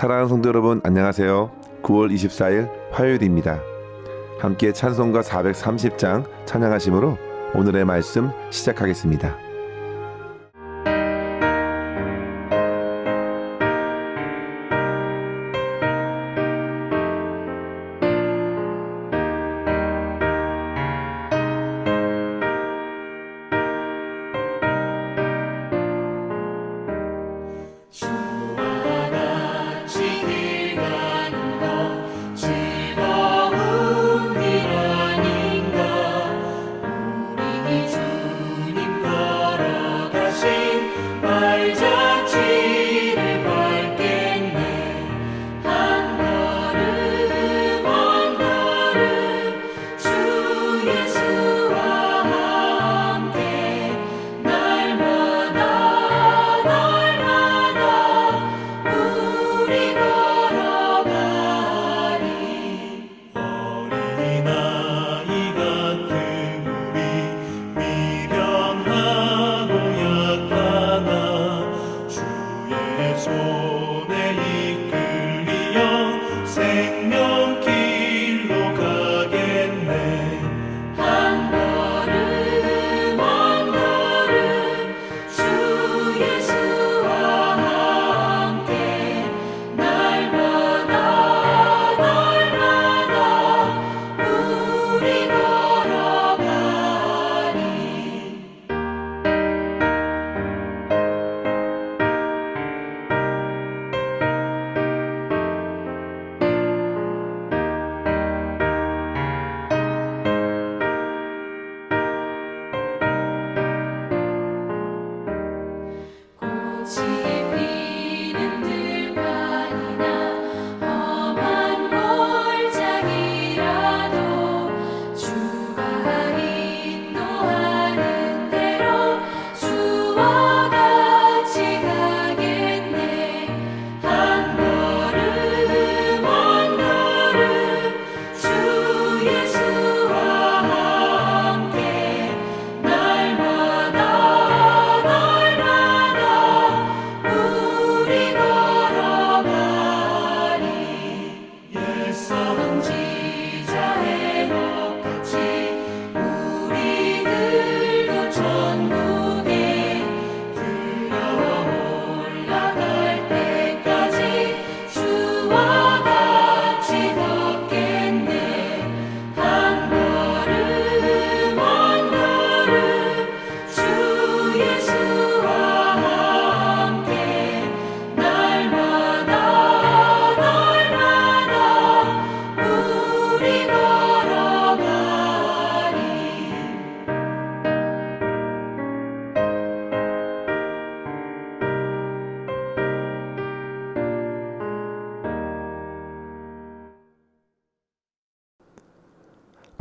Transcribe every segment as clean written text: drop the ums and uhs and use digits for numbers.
사랑하는 성도 여러분, 안녕하세요. 9월 24일 화요일입니다. 함께 찬송가 430장 찬양하심으로 오늘의 말씀 시작하겠습니다.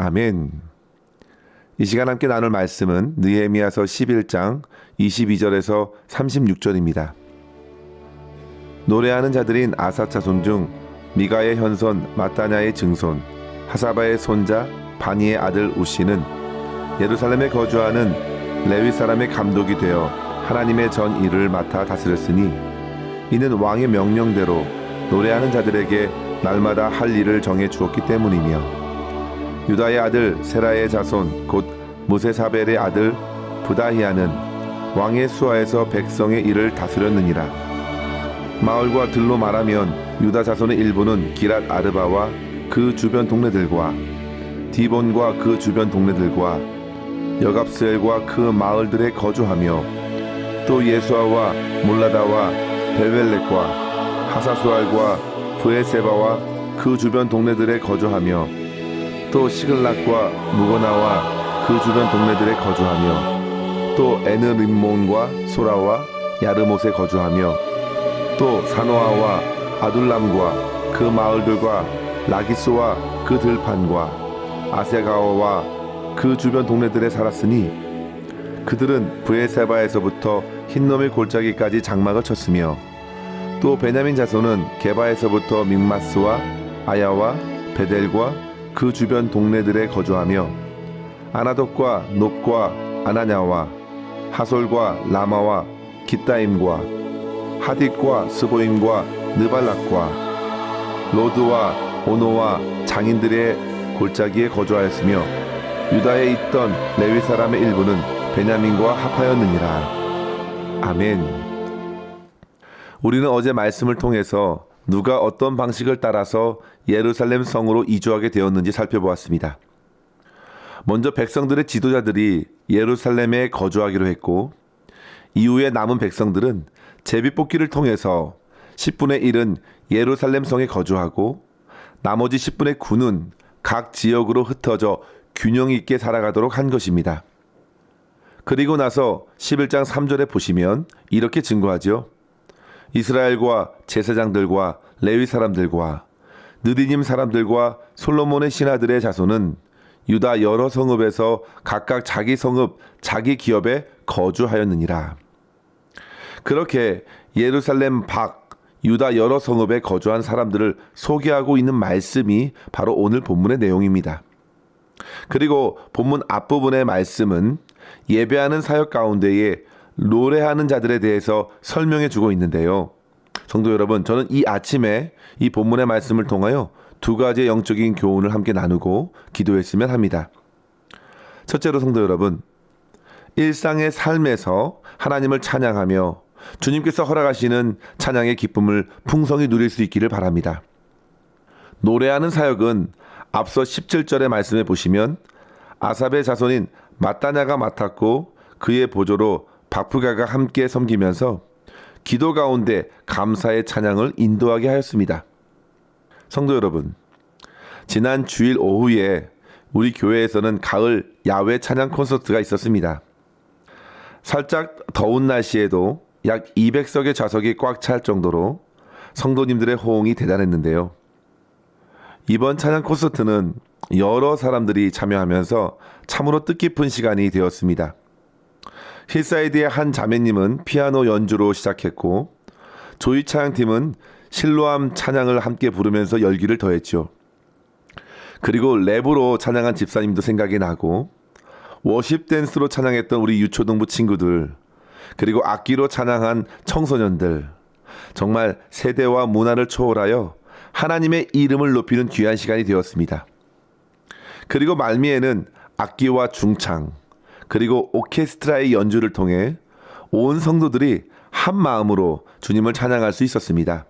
아멘. 이 시간 함께 나눌 말씀은 느헤미야서 11장 22절에서 36절입니다. 노래하는 자들인 아사 자손 중 미가의 현손 마따냐의 증손 하사바의 손자 바니의 아들 우시는 예루살렘에 거주하는 레위 사람의 감독이 되어 하나님의 전 일을 맡아 다스렸으니 이는 왕의 명령대로 노래하는 자들에게 날마다 할 일을 정해 주었기 때문이며 유다의 아들 세라의 자손 곧 무세사벨의 아들 부다히아는 왕의 수하에서 백성의 일을 다스렸느니라. 마을과 들로 말하면 유다 자손의 일부는 기랏 아르바와 그 주변 동네들과 디본과 그 주변 동네들과 여갑스엘과 그 마을들에 거주하며 또 예수아와 몰라다와 베벨렉과 하사수알과 브에세바와 그 주변 동네들에 거주하며 또 시글락과 무거나와 그 주변 동네들에 거주하며 또 에느림몬과 소라와 야르못에 거주하며 또 사노아와 아둘람과 그 마을들과 라기스와 그 들판과 아세가와와 그 주변 동네들에 살았으니 그들은 브에세바에서부터 흰놈의 골짜기까지 장막을 쳤으며 또 베냐민 자손은 게바에서부터 믹마스와 아야와 베델과 그 주변 동네들에 거주하며 아나돗과 놋과 아나냐와 하솔과 라마와 깃다임과 하딧과 스보임과 느발락과 로드와 오노와 장인들의 골짜기에 거주하였으며 유다에 있던 레위 사람의 일부는 베냐민과 합하였느니라. 아멘. 우리는 어제 말씀을 통해서 누가 어떤 방식을 따라서 예루살렘 성으로 이주하게 되었는지 살펴보았습니다. 먼저 백성들의 지도자들이 예루살렘에 거주하기로 했고, 이후에 남은 백성들은 제비뽑기를 통해서 10분의 1은 예루살렘 성에 거주하고 나머지 10분의 9는 각 지역으로 흩어져 균형 있게 살아가도록 한 것입니다. 그리고 나서 11장 3절에 보시면 이렇게 증거하죠. 이스라엘과 제사장들과 레위 사람들과 느디님 사람들과 솔로몬의 신하들의 자손은 유다 여러 성읍에서 각각 자기 성읍, 자기 기업에 거주하였느니라. 그렇게 예루살렘 밖 유다 여러 성읍에 거주한 사람들을 소개하고 있는 말씀이 바로 오늘 본문의 내용입니다. 그리고 본문 앞부분의 말씀은 예배하는 사역 가운데에 노래하는 자들에 대해서 설명해 주고 있는데요. 성도 여러분, 저는 이 아침에 이 본문의 말씀을 통하여 두 가지의 영적인 교훈을 함께 나누고 기도했으면 합니다. 첫째로 성도 여러분, 일상의 삶에서 하나님을 찬양하며 주님께서 허락하시는 찬양의 기쁨을 풍성히 누릴 수 있기를 바랍니다. 노래하는 사역은 앞서 17절의 말씀에 보시면 아삽의 자손인 마따냐가 맡았고 그의 보조로 박부가가 함께 섬기면서 기도 가운데 감사의 찬양을 인도하게 하였습니다. 성도 여러분, 지난 주일 오후에 우리 교회에서는 가을 야외 찬양 콘서트가 있었습니다. 살짝 더운 날씨에도 약 200석의 좌석이 꽉 찰 정도로 성도님들의 호응이 대단했는데요. 이번 찬양 콘서트는 여러 사람들이 참여하면서 참으로 뜻깊은 시간이 되었습니다. 힐사이드의 한 자매님은 피아노 연주로 시작했고 조이 찬양팀은 실로암 찬양을 함께 부르면서 열기를 더했죠. 그리고 랩으로 찬양한 집사님도 생각이 나고 워십 댄스로 찬양했던 우리 유초등부 친구들, 그리고 악기로 찬양한 청소년들, 정말 세대와 문화를 초월하여 하나님의 이름을 높이는 귀한 시간이 되었습니다. 그리고 말미에는 악기와 중창, 그리고 오케스트라의 연주를 통해 온 성도들이 한 마음으로 주님을 찬양할 수 있었습니다.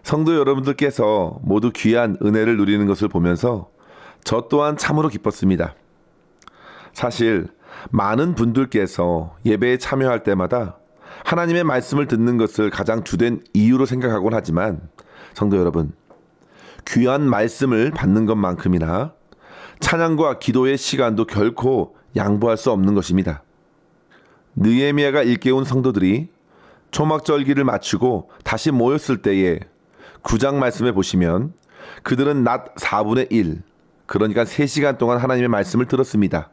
성도 여러분들께서 모두 귀한 은혜를 누리는 것을 보면서 저 또한 참으로 기뻤습니다. 사실 많은 분들께서 예배에 참여할 때마다 하나님의 말씀을 듣는 것을 가장 주된 이유로 생각하곤 하지만 성도 여러분, 귀한 말씀을 받는 것만큼이나 찬양과 기도의 시간도 결코 양보할 수 없는 것입니다. 느헤미야가 일깨운 성도들이 초막절기를 마치고 다시 모였을 때에 9장 말씀에 보시면 그들은 낮 4분의 1, 그러니까 3시간 동안 하나님의 말씀을 들었습니다.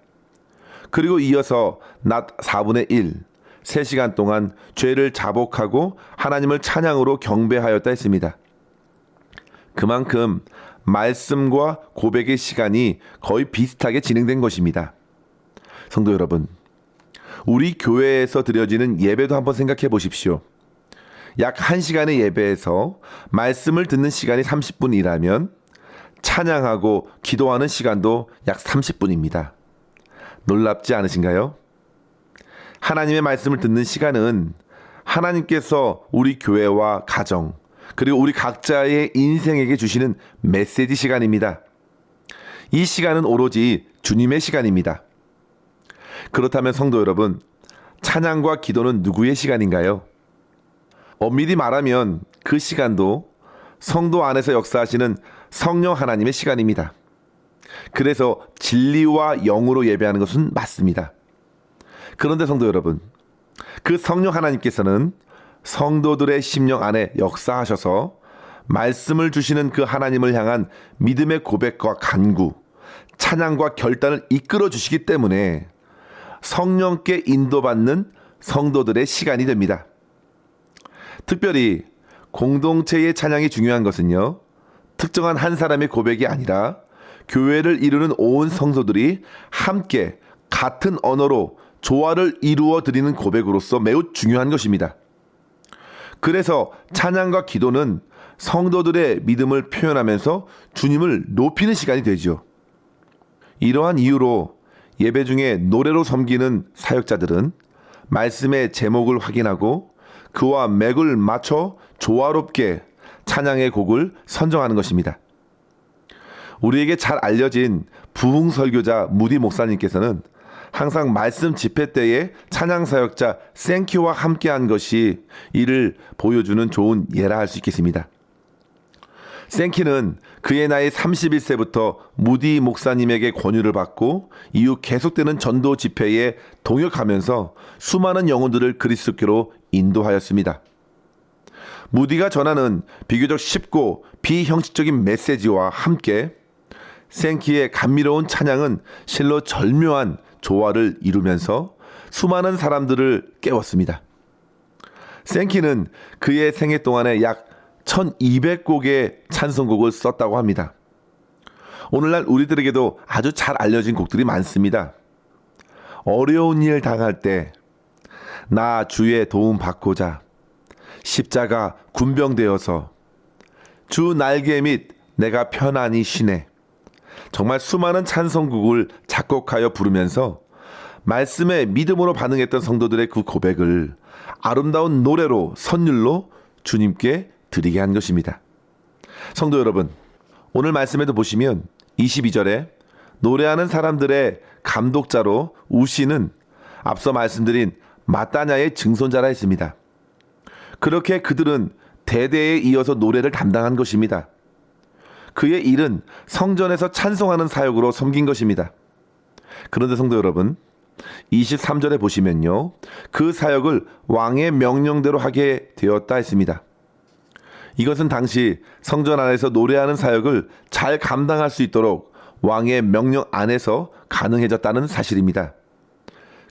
그리고 이어서 낮 4분의 1, 3시간 동안 죄를 자복하고 하나님을 찬양으로 경배하였다 했습니다. 그만큼 말씀과 고백의 시간이 거의 비슷하게 진행된 것입니다. 성도 여러분, 우리 교회에서 드려지는 예배도 한번 생각해 보십시오. 약 1시간의 예배에서 말씀을 듣는 시간이 30분이라면 찬양하고 기도하는 시간도 약 30분입니다. 놀랍지 않으신가요? 하나님의 말씀을 듣는 시간은 하나님께서 우리 교회와 가정, 그리고 우리 각자의 인생에게 주시는 메시지 시간입니다. 이 시간은 오로지 주님의 시간입니다. 그렇다면 성도 여러분, 찬양과 기도는 누구의 시간인가요? 엄밀히 말하면 그 시간도 성도 안에서 역사하시는 성령 하나님의 시간입니다. 그래서 진리와 영으로 예배하는 것은 맞습니다. 그런데 성도 여러분, 그 성령 하나님께서는 성도들의 심령 안에 역사하셔서 말씀을 주시는 그 하나님을 향한 믿음의 고백과 간구, 찬양과 결단을 이끌어 주시기 때문에 성령께 인도받는 성도들의 시간이 됩니다. 특별히 공동체의 찬양이 중요한 것은요, 특정한 한 사람의 고백이 아니라 교회를 이루는 온 성도들이 함께 같은 언어로 조화를 이루어 드리는 고백으로서 매우 중요한 것입니다. 그래서 찬양과 기도는 성도들의 믿음을 표현하면서 주님을 높이는 시간이 되죠. 이러한 이유로 예배 중에 노래로 섬기는 사역자들은 말씀의 제목을 확인하고 그와 맥을 맞춰 조화롭게 찬양의 곡을 선정하는 것입니다. 우리에게 잘 알려진 부흥 설교자 무디 목사님께서는 항상 말씀 집회 때에 찬양 사역자 생키와 함께한 것이 이를 보여주는 좋은 예라 할 수 있겠습니다. 생키는 그의 나이 31세부터 무디 목사님에게 권유를 받고 이후 계속되는 전도 집회에 동역하면서 수많은 영혼들을 그리스도께로 인도하였습니다. 무디가 전하는 비교적 쉽고 비형식적인 메시지와 함께 생키의 감미로운 찬양은 실로 절묘한 조화를 이루면서 수많은 사람들을 깨웠습니다. 생키는 그의 생애 동안에 약 1200곡의 찬송곡을 썼다고 합니다. 오늘날 우리들에게도 아주 잘 알려진 곡들이 많습니다. 어려운 일 당할 때, 나 주의 도움 받고자, 십자가 군병되어서, 주 날개 및 내가 편안히 쉬네. 정말 수많은 찬송곡을 작곡하여 부르면서 말씀에 믿음으로 반응했던 성도들의 그 고백을 아름다운 노래로 선율로 주님께 드리게 한 것입니다. 성도 여러분, 오늘 말씀에도 보시면 22절에 노래하는 사람들의 감독자로 우시는 앞서 말씀드린 마따냐의 증손자라 했습니다. 그렇게 그들은 대대에 이어서 노래를 담당한 것입니다. 그의 일은 성전에서 찬송하는 사역으로 섬긴 것입니다. 그런데 성도 여러분, 23절에 보시면요, 그 사역을 왕의 명령대로 하게 되었다 했습니다. 이것은 당시 성전 안에서 노래하는 사역을 잘 감당할 수 있도록 왕의 명령 안에서 가능해졌다는 사실입니다.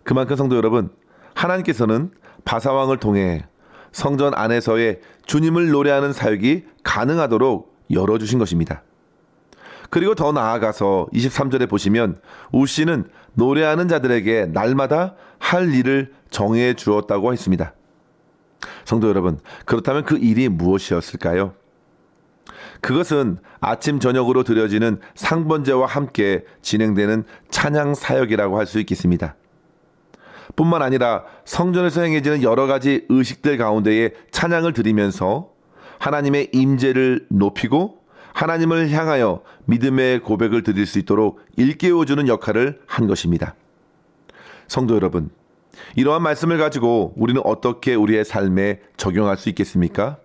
그만큼 성도 여러분, 하나님께서는 바사왕을 통해 성전 안에서의 주님을 노래하는 사역이 가능하도록 열어주신 것입니다. 그리고 더 나아가서 23절에 보시면 우씨는 노래하는 자들에게 날마다 할 일을 정해 주었다고 했습니다. 성도 여러분, 그렇다면 그 일이 무엇이었을까요? 그것은 아침 저녁으로 드려지는 상번제와 함께 진행되는 찬양 사역이라고 할 수 있겠습니다. 뿐만 아니라 성전에서 행해지는 여러 가지 의식들 가운데에 찬양을 드리면서 하나님의 임재를 높이고 하나님을 향하여 믿음의 고백을 드릴 수 있도록 일깨워주는 역할을 한 것입니다. 성도 여러분, 이러한 말씀을 가지고 우리는 어떻게 우리의 삶에 적용할 수 있겠습니까?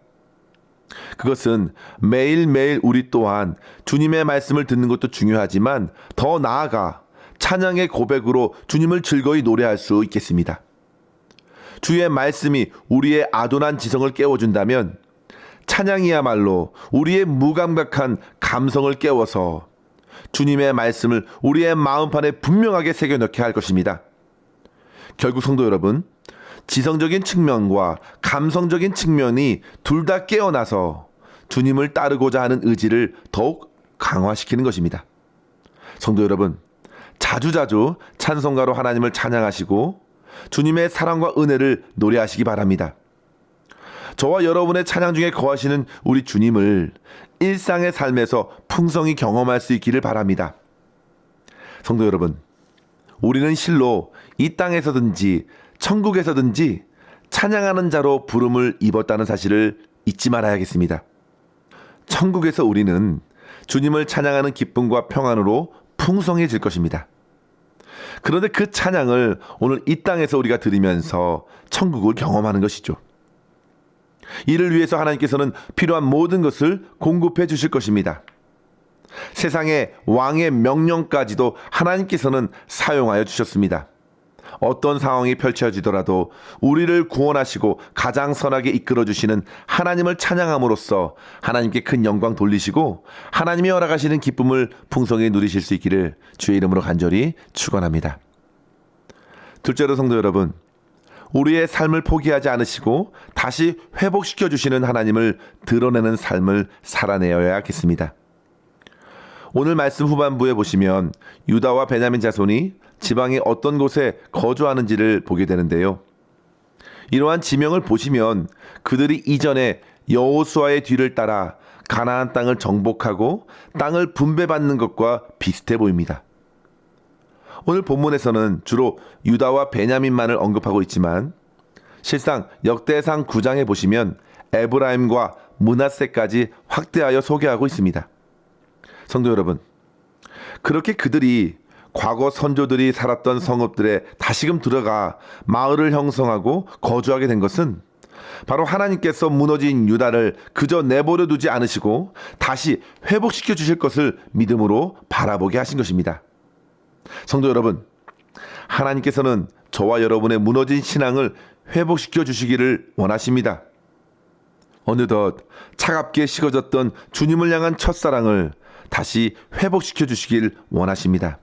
그것은 매일매일 우리 또한 주님의 말씀을 듣는 것도 중요하지만 더 나아가 찬양의 고백으로 주님을 즐거이 노래할 수 있겠습니다. 주의 말씀이 우리의 아둔한 지성을 깨워준다면 찬양이야말로 우리의 무감각한 감성을 깨워서 주님의 말씀을 우리의 마음판에 분명하게 새겨넣게 할 것입니다. 결국 성도 여러분, 지성적인 측면과 감성적인 측면이 둘 다 깨어나서 주님을 따르고자 하는 의지를 더욱 강화시키는 것입니다. 성도 여러분, 자주자주 찬송가로 하나님을 찬양하시고 주님의 사랑과 은혜를 노래하시기 바랍니다. 저와 여러분의 찬양 중에 거하시는 우리 주님을 일상의 삶에서 풍성히 경험할 수 있기를 바랍니다. 성도 여러분, 우리는 실로 이 땅에서든지 천국에서든지 찬양하는 자로 부름을 입었다는 사실을 잊지 말아야겠습니다. 천국에서 우리는 주님을 찬양하는 기쁨과 평안으로 풍성해질 것입니다. 그런데 그 찬양을 오늘 이 땅에서 우리가 들으면서 천국을 경험하는 것이죠. 이를 위해서 하나님께서는 필요한 모든 것을 공급해 주실 것입니다. 세상의 왕의 명령까지도 하나님께서는 사용하여 주셨습니다. 어떤 상황이 펼쳐지더라도 우리를 구원하시고 가장 선하게 이끌어 주시는 하나님을 찬양함으로써 하나님께 큰 영광 돌리시고 하나님이 허락하시는 기쁨을 풍성히 누리실 수 있기를 주의 이름으로 간절히 축원합니다. 둘째로 성도 여러분, 우리의 삶을 포기하지 않으시고 다시 회복시켜 주시는 하나님을 드러내는 삶을 살아내야겠습니다. 오늘 말씀 후반부에 보시면 유다와 베냐민 자손이 지방의 어떤 곳에 거주하는지를 보게 되는데요. 이러한 지명을 보시면 그들이 이전에 여호수아의 뒤를 따라 가나안 땅을 정복하고 땅을 분배받는 것과 비슷해 보입니다. 오늘 본문에서는 주로 유다와 베냐민만을 언급하고 있지만 실상 역대상 9장에 보시면 에브라임과 므낫세까지 확대하여 소개하고 있습니다. 성도 여러분, 그렇게 그들이 과거 선조들이 살았던 성읍들에 다시금 들어가 마을을 형성하고 거주하게 된 것은 바로 하나님께서 무너진 유다를 그저 내버려 두지 않으시고 다시 회복시켜 주실 것을 믿음으로 바라보게 하신 것입니다. 성도 여러분, 하나님께서는 저와 여러분의 무너진 신앙을 회복시켜 주시기를 원하십니다. 어느덧 차갑게 식어졌던 주님을 향한 첫사랑을 다시 회복시켜 주시길 원하십니다.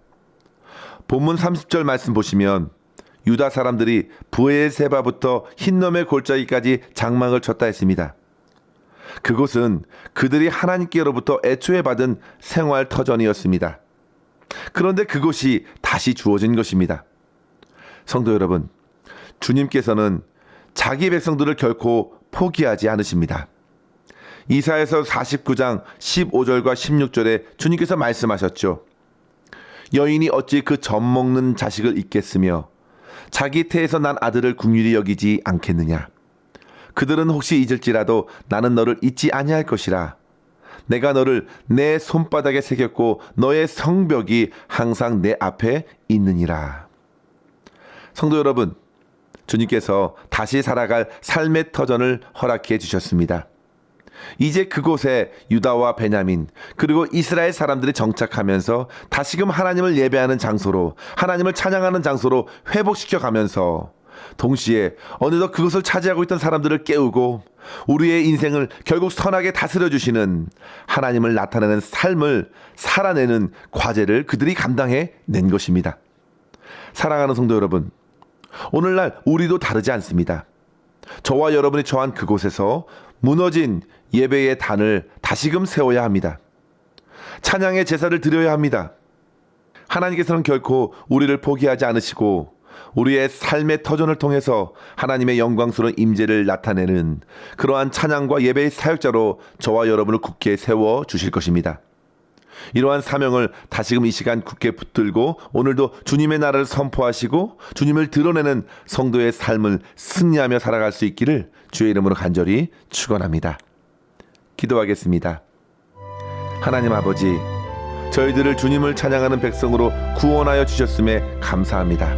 본문 30절 말씀 보시면 유다 사람들이 브에세바부터 흰놈의 골짜기까지 장막을 쳤다 했습니다. 그곳은 그들이 하나님께로부터 애초에 받은 생활 터전이었습니다. 그런데 그곳이 다시 주어진 것입니다. 성도 여러분, 주님께서는 자기 백성들을 결코 포기하지 않으십니다. 이사야서 49장 15절과 16절에 주님께서 말씀하셨죠. 여인이 어찌 그 젖먹는 자식을 잊겠으며 자기 태에서 난 아들을 긍휼히 여기지 않겠느냐. 그들은 혹시 잊을지라도 나는 너를 잊지 아니할 것이라. 내가 너를 내 손바닥에 새겼고 너의 성벽이 항상 내 앞에 있느니라. 성도 여러분, 주님께서 다시 살아갈 삶의 터전을 허락해 주셨습니다. 이제 그곳에 유다와 베냐민 그리고 이스라엘 사람들이 정착하면서 다시금 하나님을 예배하는 장소로, 하나님을 찬양하는 장소로 회복시켜 가면서 동시에 어느덧 그것을 차지하고 있던 사람들을 깨우고 우리의 인생을 결국 선하게 다스려 주시는 하나님을 나타내는 삶을 살아내는 과제를 그들이 감당해 낸 것입니다. 사랑하는 성도 여러분, 오늘날 우리도 다르지 않습니다. 저와 여러분이 처한 그곳에서 무너진 예배의 단을 다시금 세워야 합니다. 찬양의 제사를 드려야 합니다. 하나님께서는 결코 우리를 포기하지 않으시고 우리의 삶의 터전을 통해서 하나님의 영광스러운 임재를 나타내는 그러한 찬양과 예배의 사역자로 저와 여러분을 굳게 세워 주실 것입니다. 이러한 사명을 다시금 이 시간 굳게 붙들고 오늘도 주님의 나라를 선포하시고 주님을 드러내는 성도의 삶을 승리하며 살아갈 수 있기를 주의 이름으로 간절히 축원합니다. 기도하겠습니다. 하나님 아버지, 저희들을 주님을 찬양하는 백성으로 구원하여 주셨음에 감사합니다.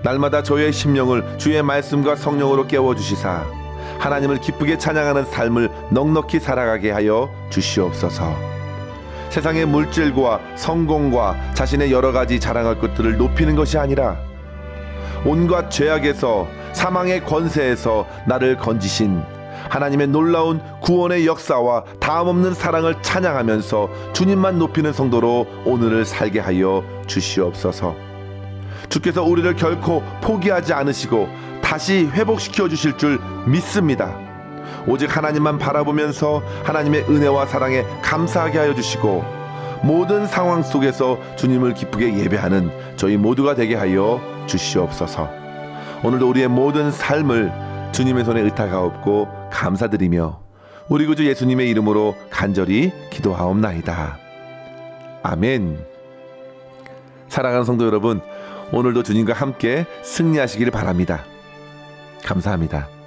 날마다 저희의 심령을 주의 말씀과 성령으로 깨워주시사 하나님을 기쁘게 찬양하는 삶을 넉넉히 살아가게 하여 주시옵소서. 세상의 물질과 성공과 자신의 여러 가지 자랑할 것들을 높이는 것이 아니라 온갖 죄악에서 사망의 권세에서 나를 건지신 하나님의 놀라운 구원의 역사와 다음없는 사랑을 찬양하면서 주님만 높이는 성도로 오늘을 살게 하여 주시옵소서. 주께서 우리를 결코 포기하지 않으시고 다시 회복시켜 주실 줄 믿습니다. 오직 하나님만 바라보면서 하나님의 은혜와 사랑에 감사하게 하여 주시고 모든 상황 속에서 주님을 기쁘게 예배하는 저희 모두가 되게 하여 주시옵소서. 오늘도 우리의 모든 삶을 주님의 손에 의탁하옵고 감사드리며 우리 구주 예수님의 이름으로 간절히 기도하옵나이다. 아멘. 사랑하는 성도 여러분, 오늘도 주님과 함께 승리하시기를 바랍니다. 감사합니다.